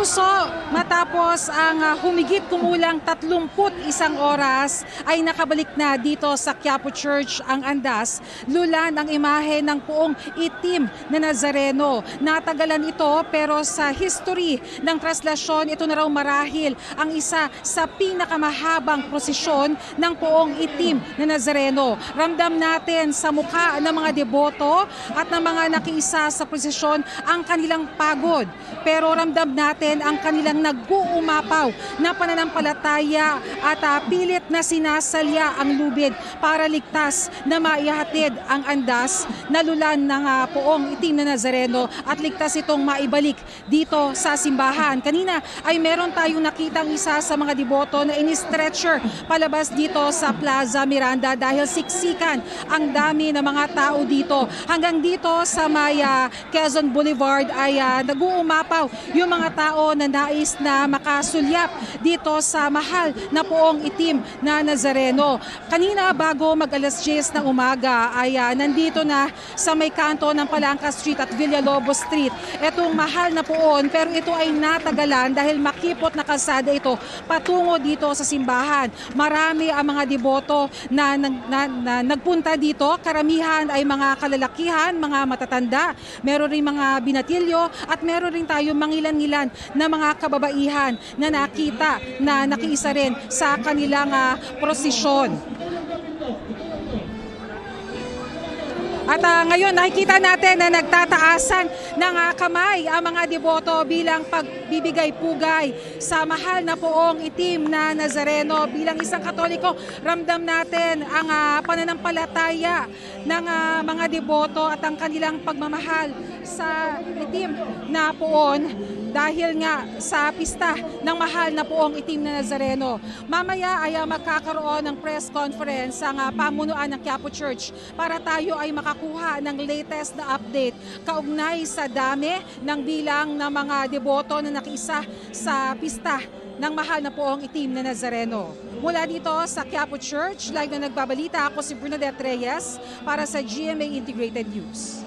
puso, matapos ang humigit kumulang 31 oras ay nakabalik na dito sa Quiapo Church ang andas. Lulan ang imahe ng Poong Itim na Nazareno. Natagalan ito pero sa history ng traslasyon, ito na raw marahil ang isa sa pinakamahabang prosesyon ng Poong Itim na Nazareno. Ramdam natin sa mukha ng mga deboto at ng mga nakiisa sa prosesyon ang kanilang pagod. Pero ramdam natin ang kanilang nag-uumapaw na pananampalataya at pilit na sinasalya ang lubid para ligtas na maihatid ang andas na lulan ng Poong Itim na Nazareno at ligtas itong maibalik dito sa simbahan. Kanina ay meron tayong nakitang isa sa mga deboto na in-stretcher palabas dito sa Plaza Miranda dahil siksikan ang dami ng mga tao dito. Hanggang dito sa may Quezon Boulevard ay nag-uumapaw yung mga tao na nais na makasulyap dito sa mahal na Poong Itim na Nazareno. Kanina bago mag-alas 10 ng umaga ay nandito na sa may kanto ng Palangka Street at Villalobos Street itong mahal na poon, pero ito ay natagalan dahil makipot na kalsada ito patungo dito sa simbahan. Marami ang mga deboto na nagpunta dito. Karamihan ay mga kalalakihan, mga matatanda, meron rin mga binatilyo at meron rin tayo mangilan-ngilan na mga kababaihan na nakita na nakiisa rin sa kanilang prosesyon. At ngayon nakikita natin na nagtataasan ng kamay ang mga deboto bilang pagbibigay pugay sa mahal na Poong Itim na Nazareno. Bilang isang Katoliko, ramdam natin ang pananampalataya ng mga deboto at ang kanilang pagmamahal sa Itim na Poon dahil nga sa pista ng mahal na Poong Itim na Nazareno. Mamaya ay magkakaroon ng press conference ang pamunuan ng Quiapo Church para tayo ay makakuha ng latest na update kaugnay sa dami ng bilang ng mga deboto na nakiisa sa pista ng mahal na Poong Itim na Nazareno. Mula dito sa Quiapo Church, live na nagbabalita ako si Bernadette Reyes para sa GMA Integrated News.